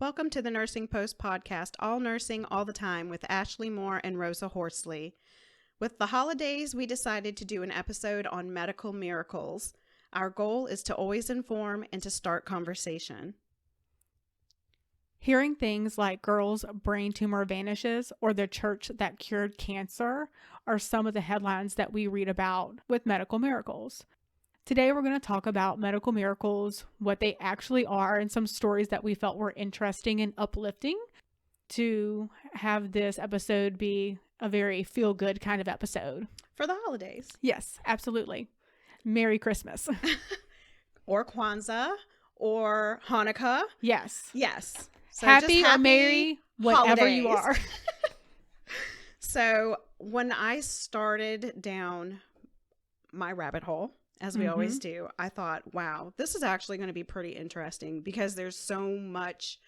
Welcome to the Nursing Post podcast, all nursing all the time with Ashley Moore and Rosa Horsley. With the holidays, we decided to do an episode on medical miracles. Our goal is to always inform and to start conversation. Hearing things like girl's brain tumor vanishes or the church that cured cancer are some of the headlines that we read about with medical miracles. Today, we're going to talk about medical miracles, what they actually are, and some stories that we felt were interesting and uplifting to have this episode be a very feel-good kind of episode. For the holidays. Yes, absolutely. Merry Christmas. Or Kwanzaa or Hanukkah. Yes. Yes. So happy just or merry, whatever you are. So when I started down my rabbit hole, as we always do, I thought, wow, this is actually going to be pretty interesting because there's so much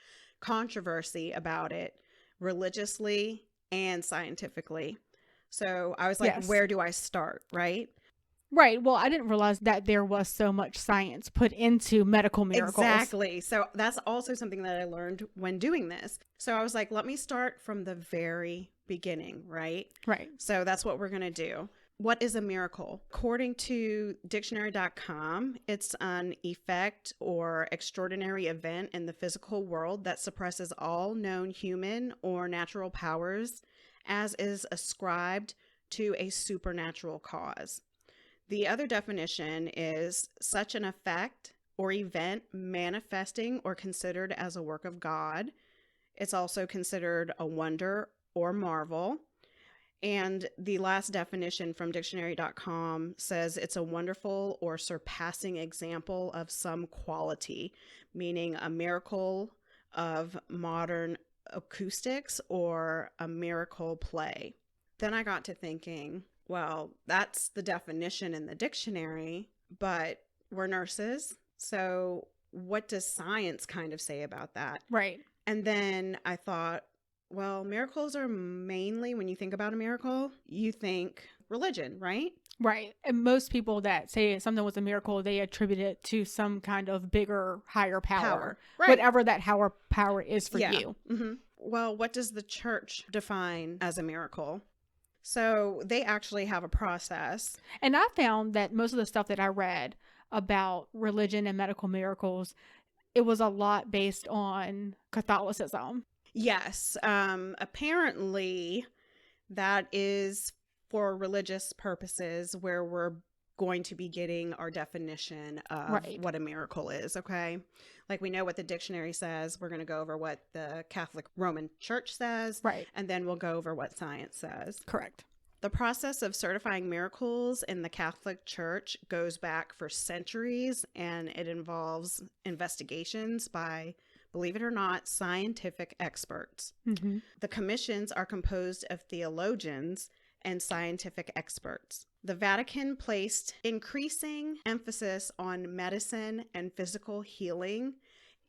controversy about it religiously and scientifically. So I was like, Yes. Where do I start, right? Right. Well, I didn't realize that there was so much science put into medical miracles. Exactly. So that's also something that I learned when doing this. So I was like, let me start from the very beginning, right? Right. So that's what we're going to do. What is a miracle? According to dictionary.com, it's an effect or extraordinary event in the physical world that suppresses all known human or natural powers as is ascribed to a supernatural cause. The other definition is such an effect or event manifesting or considered as a work of God. It's also considered a wonder or marvel. And the last definition from dictionary.com says it's a wonderful or surpassing example of some quality, meaning a miracle of modern acoustics or a miracle play. Then I got to thinking, well, that's the definition in the dictionary, but we're nurses. So what does science kind of say about that? Right. And then I thought, well, miracles are mainly, when you think about a miracle, you think religion, right? Right. And most people that say something was a miracle, they attribute it to some kind of bigger, higher power. Right. Whatever that higher power is for you. Mm-hmm. Well, what does the church define as a miracle? So they actually have a process. And I found that most of the stuff that I read about religion and medical miracles, it was a lot based on Catholicism. Yes. Apparently, that is for religious purposes where we're going to be getting our definition of what a miracle is, okay? Like we know what the dictionary says. We're going to go over what the Catholic Roman Church says. Right. And then we'll go over what science says. Correct. The process of certifying miracles in the Catholic Church goes back for centuries, and it involves investigations by, believe it or not, scientific experts. Mm-hmm. The commissions are composed of theologians and scientific experts. The Vatican placed increasing emphasis on medicine and physical healing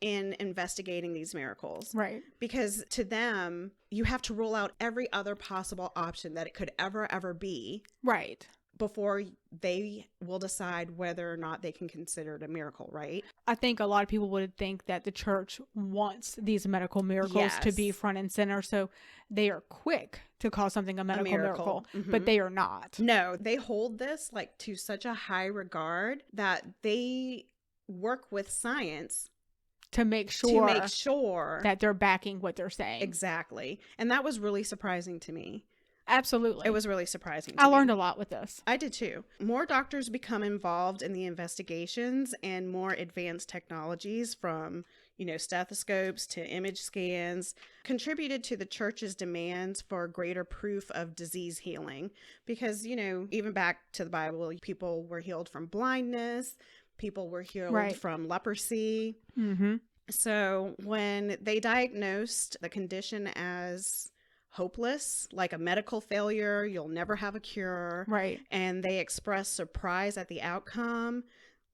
in investigating these miracles. Right. Because to them, you have to rule out every other possible option that it could ever be. Right. Before they will decide whether or not they can consider it a miracle, right? I think a lot of people would think that the church wants these medical miracles to be front and center, so they are quick to call something a medical miracle, but they are not. No, they hold this like to such a high regard that they work with science to make sure that they're backing what they're saying. Exactly. And that was really surprising to me. Absolutely. It was really surprising to me. I learned a lot with this. I did too. More doctors become involved in the investigations, and more advanced technologies from, stethoscopes to image scans contributed to the church's demands for greater proof of disease healing. Because, even back to the Bible, people were healed from blindness, people were healed from leprosy. Mm-hmm. So when they diagnosed the condition as hopeless, like a medical failure, you'll never have a cure. Right. And they express surprise at the outcome,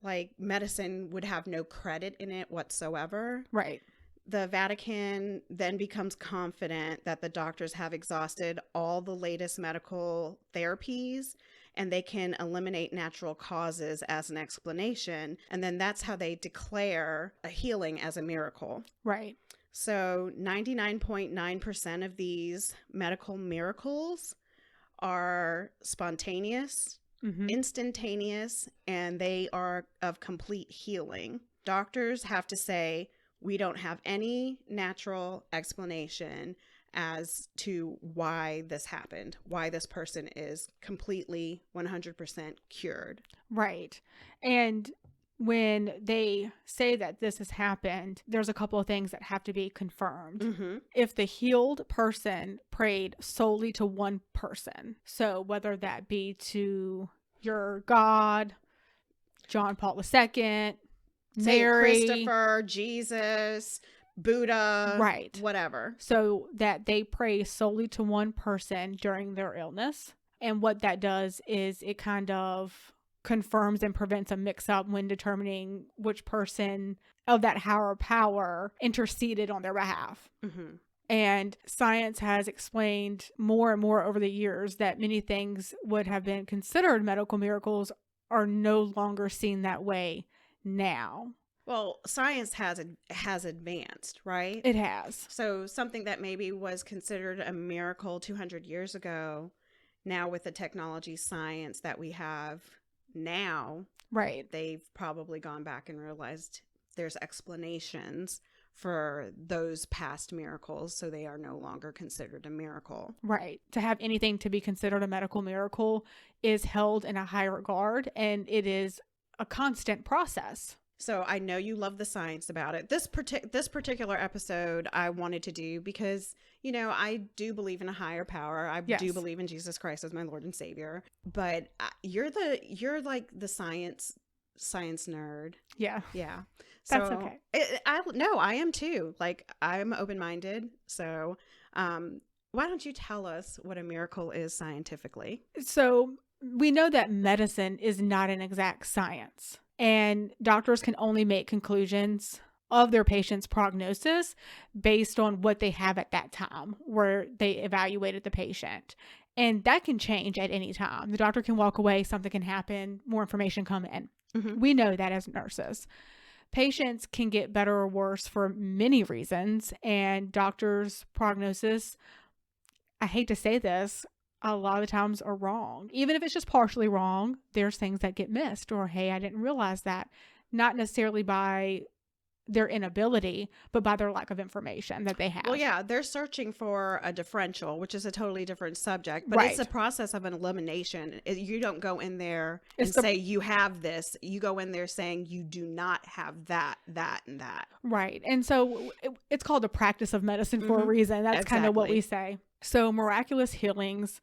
like medicine would have no credit in it whatsoever. Right. The Vatican then becomes confident that the doctors have exhausted all the latest medical therapies and they can eliminate natural causes as an explanation. And then that's how they declare a healing as a miracle. Right. So 99.9% of these medical miracles are spontaneous, instantaneous, and they are of complete healing. Doctors have to say, we don't have any natural explanation as to why this happened, why this person is completely 100% cured. Right. And when they say that this has happened, there's a couple of things that have to be confirmed. If the healed person prayed solely to one person, so whether that be to your God, John Paul II, Saint Mary, Christopher, Jesus, Buddha, right, whatever. So that they pray solely to one person during their illness. And what that does is it kind of confirms and prevents a mix-up when determining which person of that higher power interceded on their behalf. And science has explained more and more over the years that many things would have been considered medical miracles are no longer seen that way now. Well, science has advanced, right? It has. So something that maybe was considered a miracle 200 years ago, now with the technology science that we have now, right, they've probably gone back and realized there's explanations for those past miracles, so they are no longer considered a miracle. Right. To have anything to be considered a medical miracle is held in a high regard, and it is a constant process. So I know you love the science about it. This particular episode I wanted to do because, you know, I do believe in a higher power. I do believe in Jesus Christ as my Lord and Savior. But you're like the science nerd. Yeah. Yeah. That's okay. I am too. Like, I'm open-minded. So why don't you tell us what a miracle is scientifically? So we know that medicine is not an exact science. And doctors can only make conclusions of their patient's prognosis based on what they have at that time where they evaluated the patient. And that can change at any time. The doctor can walk away, something can happen, more information come in. We know that as nurses. Patients can get better or worse for many reasons, and doctors' prognosis, I hate to say this, a lot of the times are wrong. Even if it's just partially wrong, there's things that get missed, or, hey, I didn't realize that. Not necessarily by their inability, but by their lack of information that they have. Well, yeah, they're searching for a differential, which is a totally different subject, but it's a process of an elimination. You don't go in there and say you have this. You go in there saying you do not have that, that, and that. Right. And so it's called the practice of medicine for a reason. That's kind of what we say. So miraculous healings,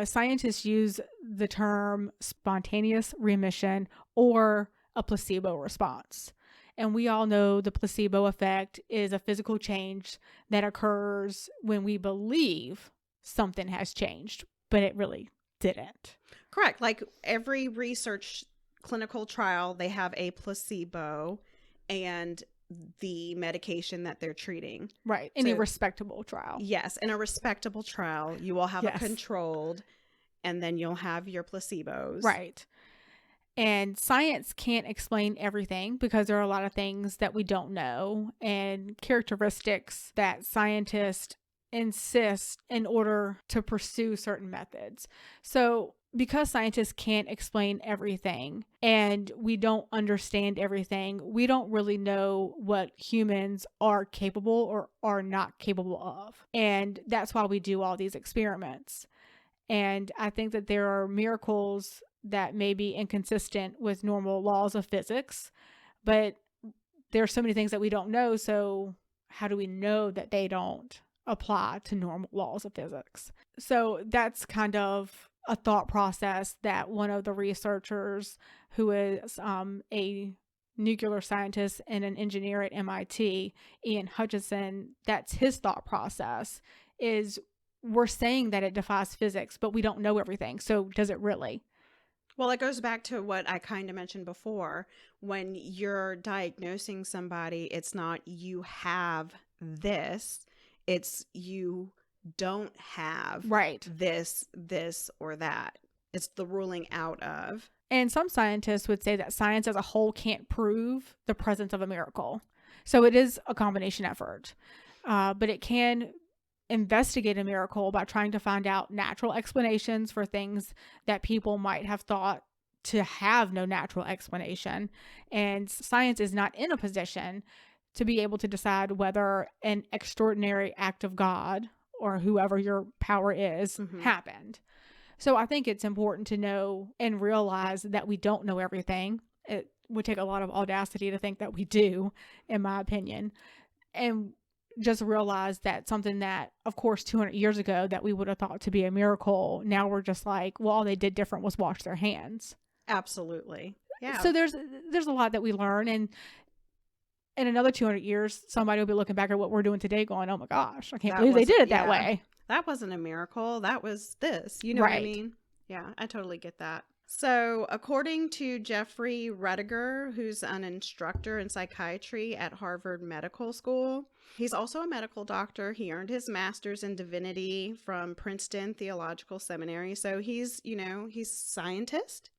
scientists use the term spontaneous remission or a placebo response. And we all know the placebo effect is a physical change that occurs when we believe something has changed, but it really didn't. Correct. Like every research clinical trial, they have a placebo and the medication that they're treating. Right. In a respectable trial. Yes. In a respectable trial, you will have a controlled, and then you'll have your placebos. Right. And science can't explain everything because there are a lot of things that we don't know and characteristics that scientists insist in order to pursue certain methods. So because scientists can't explain everything and we don't understand everything, we don't really know what humans are capable or are not capable of. And that's why we do all these experiments. And I think that there are miracles that may be inconsistent with normal laws of physics, but there are so many things that we don't know. So how do we know that they don't apply to normal laws of physics? So that's kind of a thought process that one of the researchers who is a nuclear scientist and an engineer at MIT, Ian Hutchinson, that's his thought process is we're saying that it defies physics, but we don't know everything. So does it really? Well, it goes back to what I kind of mentioned before. When you're diagnosing somebody, it's not you have this, it's you don't have this, or that. It's the ruling out of. And some scientists would say that science as a whole can't prove the presence of a miracle. So it is a combination effort. But it can investigate a miracle by trying to find out natural explanations for things that people might have thought to have no natural explanation. And science is not in a position to be able to decide whether an extraordinary act of God or whoever your power is happened. So I think it's important to know and realize that we don't know everything. It would take a lot of audacity to think that we do, in my opinion. And just realize that something that, of course, 200 years ago that we would have thought to be a miracle, now we're just like, well, all they did different was wash their hands. Absolutely. Yeah. So there's a lot that we learn, and in another 200 years, somebody will be looking back at what we're doing today going, oh my gosh, I can't believe they did it that way. That wasn't a miracle. That was this. You know what I mean? Yeah, I totally get that. So, according to Jeffrey Rediger, who's an instructor in psychiatry at Harvard Medical School, he's also a medical doctor. He earned his master's in divinity from Princeton Theological Seminary. So he's a scientist.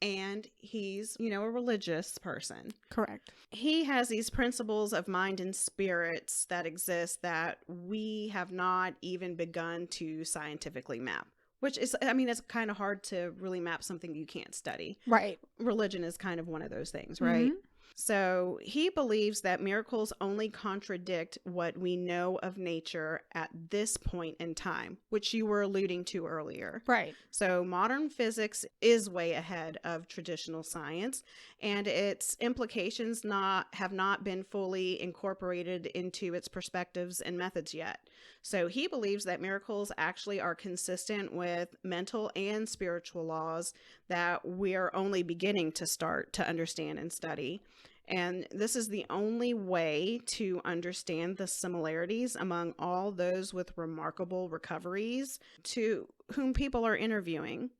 And he's, a religious person. Correct. He has these principles of mind and spirits that exist that we have not even begun to scientifically map. Which is, it's kind of hard to really map something you can't study. Right. Religion is kind of one of those things, right? So he believes that miracles only contradict what we know of nature at this point in time, which you were alluding to earlier. Right. So modern physics is way ahead of traditional science, and its implications have not been fully incorporated into its perspectives and methods yet. So he believes that miracles actually are consistent with mental and spiritual laws that we're only beginning to start to understand and study. And this is the only way to understand the similarities among all those with remarkable recoveries to whom people are interviewing.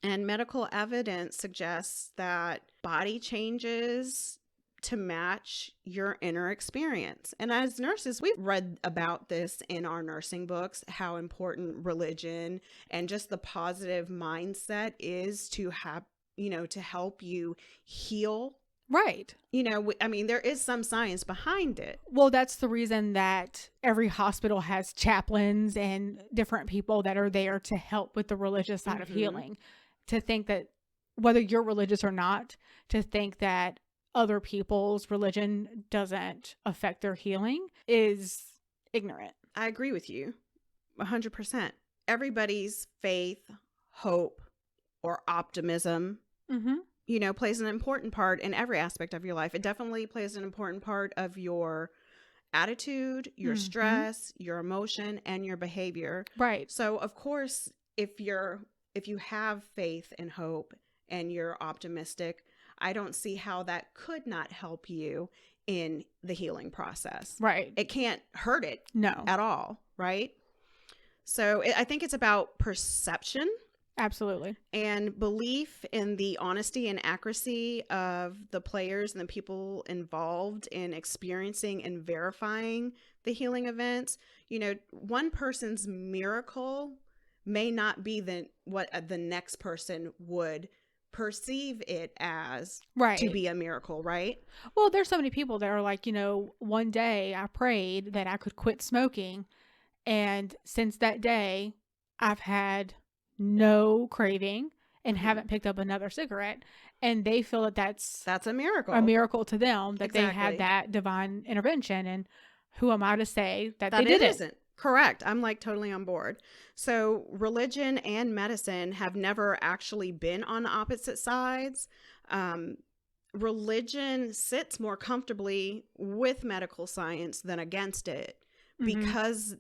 And medical evidence suggests that body changes to match your inner experience. And as nurses, we've read about this in our nursing books, how important religion and just the positive mindset is to have, to help you heal. Right. There is some science behind it. Well, that's the reason that every hospital has chaplains and different people that are there to help with the religious side of healing. To think that whether you're religious or not, to think that other people's religion doesn't affect their healing is ignorant. I agree with you 100%. Everybody's faith, hope, or optimism, plays an important part in every aspect of your life. It definitely plays an important part of your attitude, your stress, your emotion, and your behavior. Right. So, of course, if you have faith and hope and you're optimistic, I don't see how that could not help you in the healing process. Right. It can't hurt it No. at all, right? So I think it's about perception. Absolutely. And belief in the honesty and accuracy of the players and the people involved in experiencing and verifying the healing events. One person's miracle may not be what the next person would perceive it as to be a miracle, right? Well, there's so many people that are like, one day I prayed that I could quit smoking, and since that day I've had no craving and haven't picked up another cigarette, and they feel that that's a miracle to them, that they had that divine intervention. And who am I to say that they didn't? Isn't Correct. I'm totally on board. So religion and medicine have never actually been on opposite sides. Religion sits more comfortably with medical science than against it, because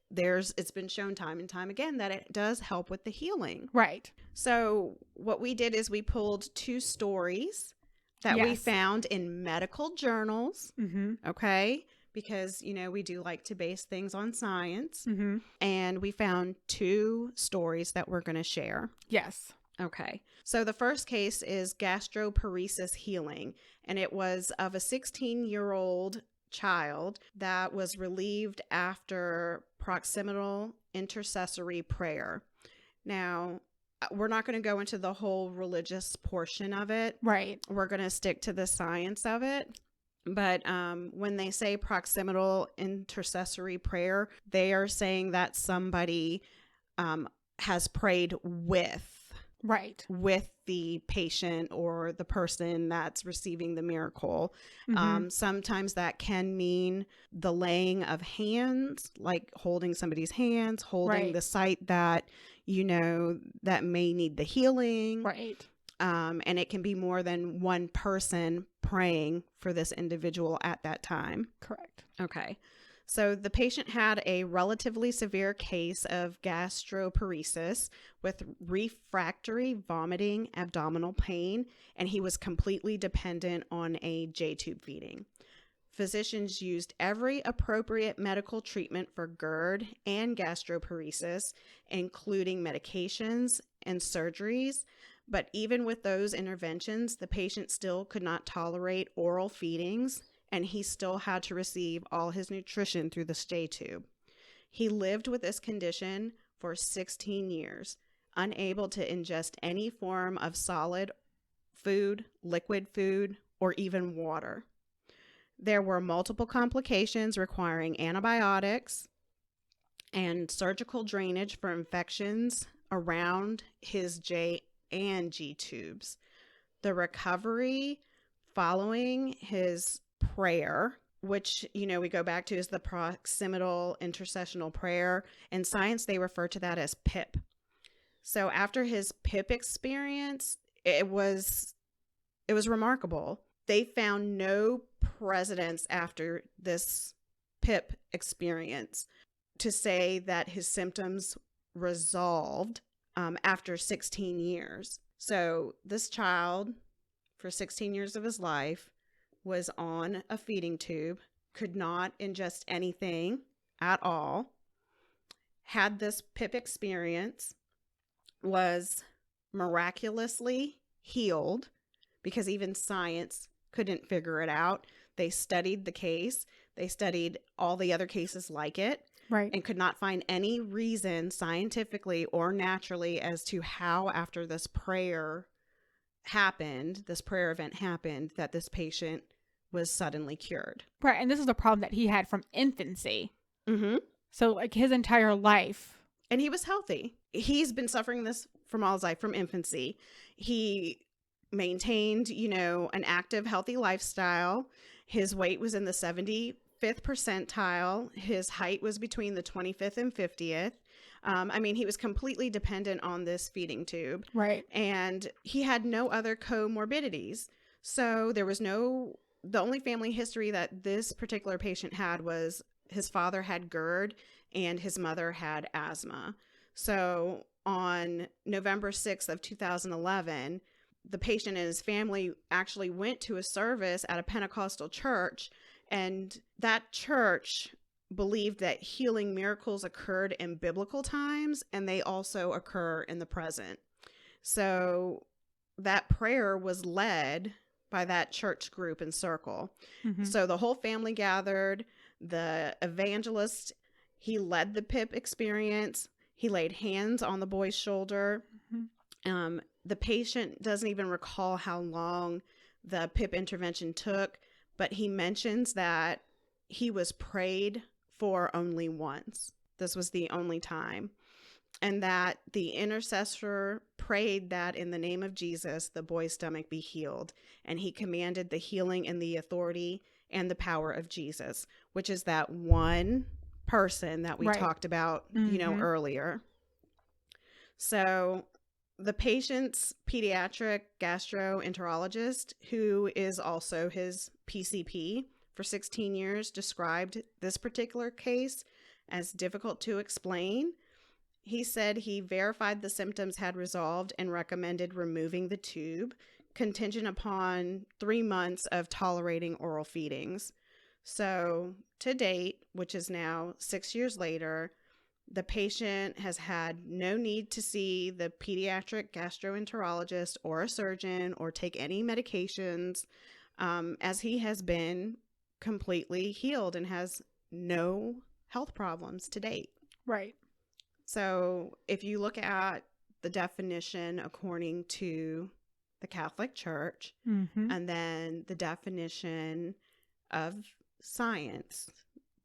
it's been shown time and time again that it does help with the healing. Right. So what we did is we pulled 2 stories that we found in medical journals. Okay. Because, we do like to base things on science. And we found 2 stories that we're going to share. Yes. Okay. So the first case is gastroparesis healing. And it was of a 16-year-old child that was relieved after proximal intercessory prayer. Now, we're not going to go into the whole religious portion of it. Right. We're going to stick to the science of it. But when they say proximal intercessory prayer, they are saying that somebody has prayed Right. with the patient or the person that's receiving the miracle. Mm-hmm. Sometimes that can mean the laying of hands, like holding somebody's hands, holding Right. the site that, that may need the healing. Right. And it can be more than one person praying for this individual at that time. Correct. Okay. So the patient had a relatively severe case of gastroparesis with refractory vomiting, abdominal pain, and he was completely dependent on a J-tube feeding. Physicians used every appropriate medical treatment for GERD and gastroparesis, including medications and surgeries. But even with those interventions, the patient still could not tolerate oral feedings, and he still had to receive all his nutrition through the J-tube. He lived with this condition for 16 years, unable to ingest any form of solid food, liquid food, or even water. There were multiple complications requiring antibiotics and surgical drainage for infections around his J and G tubes. The recovery following his prayer, which, we go back to, is the proximal intercessional prayer. In science, they refer to that as PIP. So after his PIP experience, it was remarkable. They found no precedents after this PIP experience to say that his symptoms resolved after 16 years. So this child, for 16 years of his life, was on a feeding tube, could not ingest anything at all, had this PIP experience, was miraculously healed because even science couldn't figure it out. They studied the case, they studied all the other cases like it, Right. and could not find any reason scientifically or naturally as to how, after this prayer event happened, that this patient was suddenly cured. Right. And this is a problem that he had from infancy. Mm-hmm. So, like, his entire life. And he was healthy. He's been suffering this from all his life, from infancy. He maintained, an active, healthy lifestyle. His weight was in the 75th percentile. His height was between the 25th and 50th. He was completely dependent on this feeding tube. Right. And he had no other comorbidities. So there was the only family history that this particular patient had was his father had GERD and his mother had asthma. So on November 6th of 2011, the patient and his family actually went to a service at a Pentecostal church, and that church believed that healing miracles occurred in biblical times, and they also occur in the present. So that prayer was led by that church group and circle. Mm-hmm. So the whole family gathered. The evangelist, he led the PIP experience. He laid hands on the boy's shoulder. Mm-hmm. The patient doesn't even recall how long the PIP intervention took, but he mentions that he was prayed for only once. This was the only time. And that the intercessor prayed that in the name of Jesus, the boy's stomach be healed. And he commanded the healing in the authority and the power of Jesus, which is that one person that we Right. talked about, Mm-hmm. earlier. So the patient's pediatric gastroenterologist, who is also his PCP for 16 years, described this particular case as difficult to explain. He said he verified the symptoms had resolved and recommended removing the tube, contingent upon 3 months of tolerating oral feedings. So to date, which is now 6 years later, the patient has had no need to see the pediatric gastroenterologist or a surgeon or take any medications, as he has been completely healed and has no health problems to date. Right. So if you look at the definition according to the Catholic Church, Mm-hmm. and then the definition of science,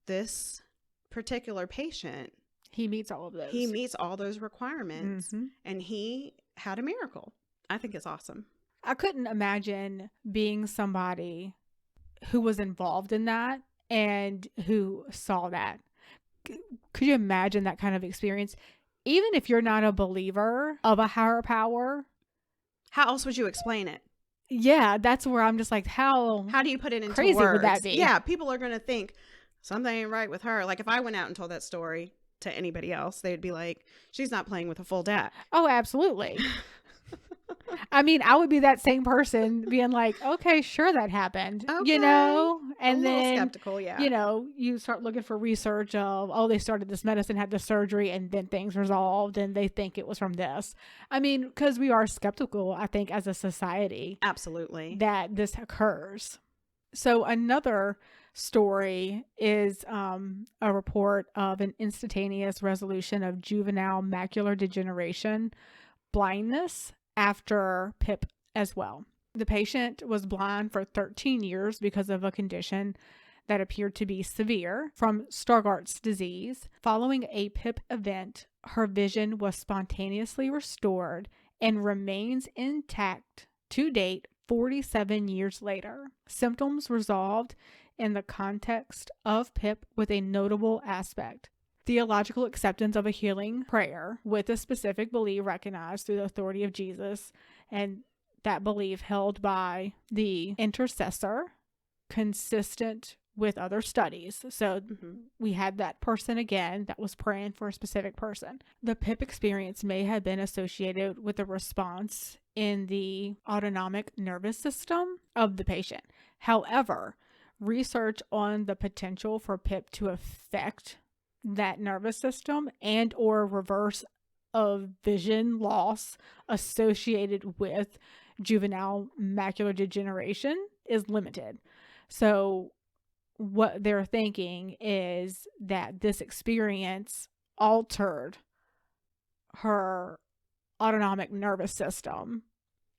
this particular patient, He meets all of those. he meets all those requirements, Mhm. and he had a miracle. I think it's awesome. I couldn't imagine being somebody who was involved in that and who saw that. Could you imagine that kind of experience? Even if you're not a believer of a higher power, How else would you explain it? yeah, that's where I'm just like, how How do you put it into crazy words? would that be? Yeah, people are going to think something ain't right with her. Like if I went out and told that story to anybody else, they'd be like, she's not playing with a full deck. Oh, absolutely. I mean, I would be that same person being like, okay, sure, that happened, Okay. and a little then, skeptical, yeah. you start looking for research of, oh, they started this medicine, had the surgery, and then things resolved, and they think it was from this. I mean, because we are skeptical, I think, as a society, Absolutely. that this occurs. So another story is a report of an instantaneous resolution of juvenile macular degeneration, blindness after PIP as well. The patient was blind for 13 years because of a condition that appeared to be severe from Stargardt's disease. Following a PIP event, her vision was spontaneously restored and remains intact to date 47 years later. Symptoms resolved in the context of PIP with a notable aspect: theological acceptance of a healing prayer with a specific belief recognized through the authority of Jesus, and that belief held by the intercessor, consistent with other studies. So we had that person again that was praying for a specific person. The PIP experience may have been associated with a response in the autonomic nervous system of the patient. However, research on the potential for PIP to affect that nervous system and or reverse of vision loss associated with juvenile macular degeneration is limited. So what they're thinking is that this experience altered her autonomic nervous system.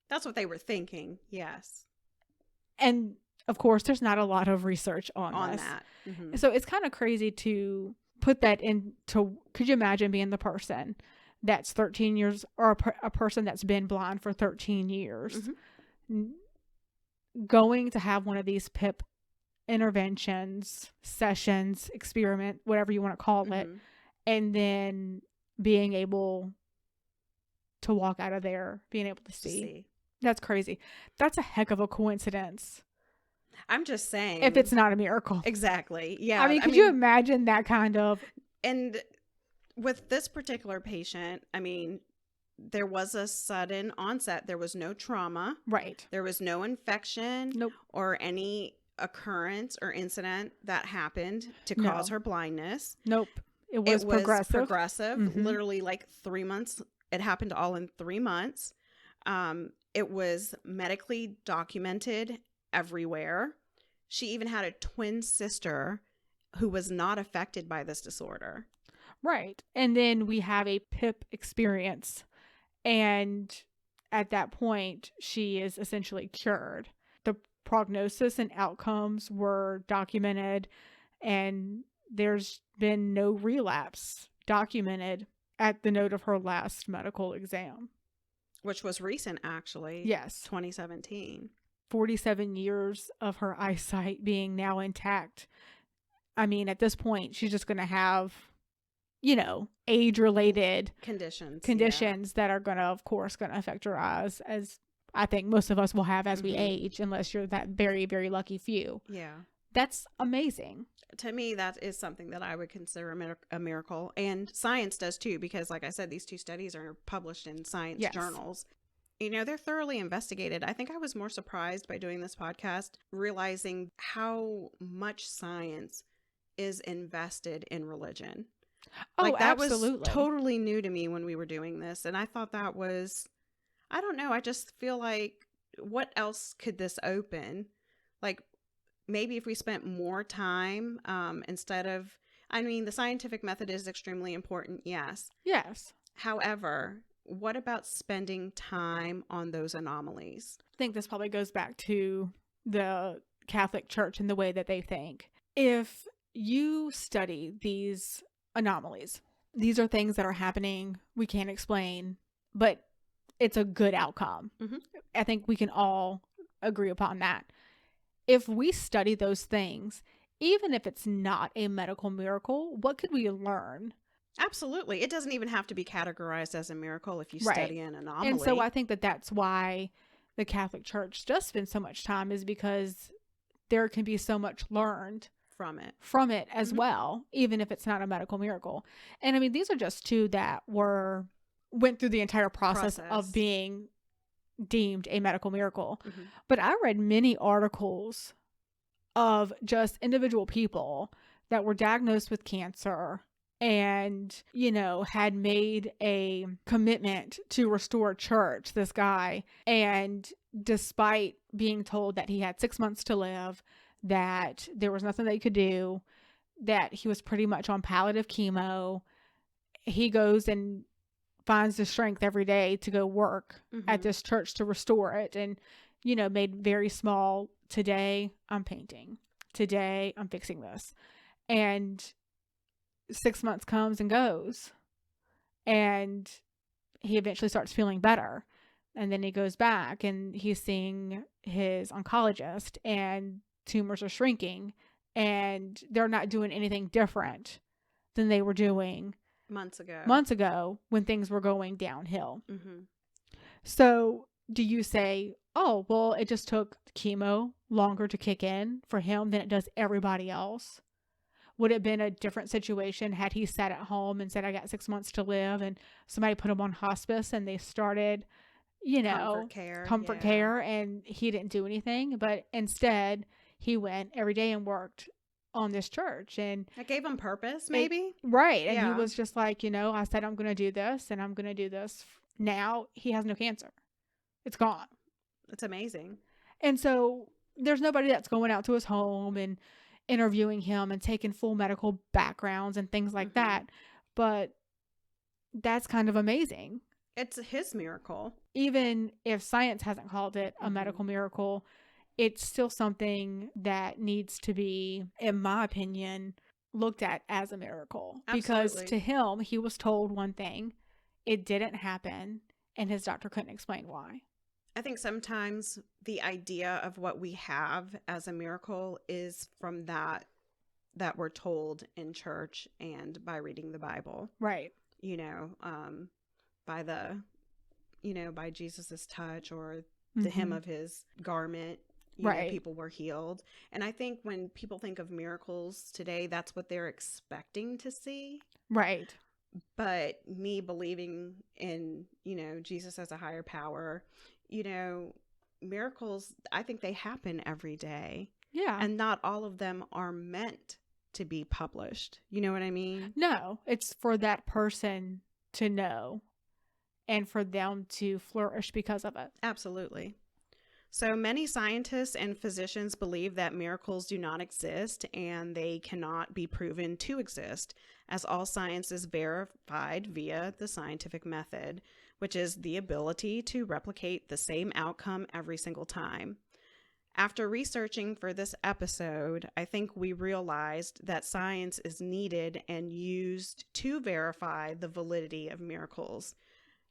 That's what they were thinking. Yes. And of course, there's not a lot of research on this. That. So it's kind of crazy to put that into, could you imagine being the person that's 13 years, or a person that's been blind for 13 years, going to have one of these PIP interventions, sessions, experiment, whatever you want to call it, and then being able to walk out of there, being able to see. That's crazy. That's a heck of a coincidence. I'm just saying. If it's not a miracle. Exactly. Yeah. I mean, could you imagine that kind of... And with this particular patient, I mean, there was a sudden onset. There was no trauma. Right. There was no infection. Nope. Or any occurrence or incident that happened to cause her blindness. Nope. It was progressive. Literally like 3 months. It happened all in 3 months. It was medically documented everywhere. She even had a twin sister who was not affected by this disorder. Right. And then we have a PIP experience. And at that point, she is essentially cured. The prognosis and outcomes were documented, and there's been no relapse documented at the note of her last medical exam. Which was recent, actually. Yes. 2017. 47 years of her eyesight being now intact. I mean, at this point, she's just going to have, age-related conditions that are going to, of course, going to affect her eyes, as I think most of us will have as we age, unless you're that very, very lucky few. Yeah. That's amazing. To me, that is something that I would consider a miracle. And science does too, because like I said, these 2 studies are published in science journals. They're thoroughly investigated. I think I was more surprised by doing this podcast, realizing how much science is invested in religion. Oh, that absolutely. was totally new to me when we were doing this. And I thought that was, I don't know, I just feel like, what else could this open? Like, maybe if we spent more time instead of, the scientific method is extremely important. Yes. Yes. However, what about spending time on those anomalies? I think this probably goes back to the Catholic Church and the way that they think. If you study these anomalies, these are things that are happening we can't explain, but it's a good outcome. Mhm. I think we can all agree upon that. If we study those things, even if it's not a medical miracle, what could we learn? Absolutely. It doesn't even have to be categorized as a miracle if you Right. study an anomaly. And so I think that that's why the Catholic Church does spend so much time, is because there can be so much learned from it. as well, even if it's not a medical miracle. And I mean, these are just two that went through the entire process of being deemed a medical miracle. Mm-hmm. But I read many articles of just individual people that were diagnosed with cancer and, had made a commitment to restore church, this guy. And despite being told that he had 6 months to live, that there was nothing they could do, that he was pretty much on palliative chemo, he goes and finds the strength every day to go work at this church to restore it. And, made very small, today I'm painting, today I'm fixing this. And 6 months comes and goes, and he eventually starts feeling better. And then he goes back and he's seeing his oncologist, and tumors are shrinking, and they're not doing anything different than they were doing months ago when things were going downhill. Mm-hmm. So do you say, oh, well, it just took chemo longer to kick in for him than it does everybody else? Would it have been a different situation had he sat at home and said, I got 6 months to live, and somebody put him on hospice and they started, comfort care, and he didn't do anything? But instead, he went every day and worked on this church, and it gave him purpose, maybe. Right. And he was just like, I said, I'm going to do this, and I'm going to do this. Now he has no cancer. It's gone. It's amazing. And so there's nobody that's going out to his home and interviewing him and taking full medical backgrounds and things like that. But that's kind of amazing. It's his miracle. Even if science hasn't called it a medical miracle, it's still something that needs to be, in my opinion, looked at as a miracle. Absolutely. Because to him, he was told one thing, it didn't happen, and his doctor couldn't explain why. I think sometimes the idea of what we have as a miracle is from that we're told in church and by reading the Bible. Right. By Jesus's touch or the hem of his garment, people were healed. And I think when people think of miracles today, that's what they're expecting to see. Right. But me believing in, Jesus as a higher power, miracles, I think they happen every day. Yeah. And not all of them are meant to be published. You know what I mean? No, it's for that person to know and for them to flourish because of it. Absolutely. So many scientists and physicians believe that miracles do not exist and they cannot be proven to exist, as all science is verified via the scientific method, which is the ability to replicate the same outcome every single time. After researching for this episode, I think we realized that science is needed and used to verify the validity of miracles.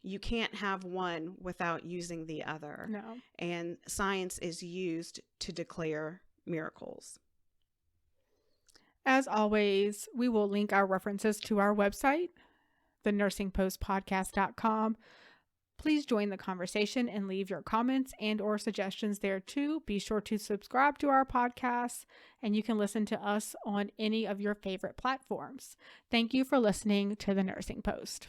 You can't have one without using the other. No. And science is used to declare miracles. As always, we will link our references to our website, thenursingpostpodcast.com. Please join the conversation and leave your comments and or suggestions there too. Be sure to subscribe to our podcast, and you can listen to us on any of your favorite platforms. Thank you for listening to The Nursing Post.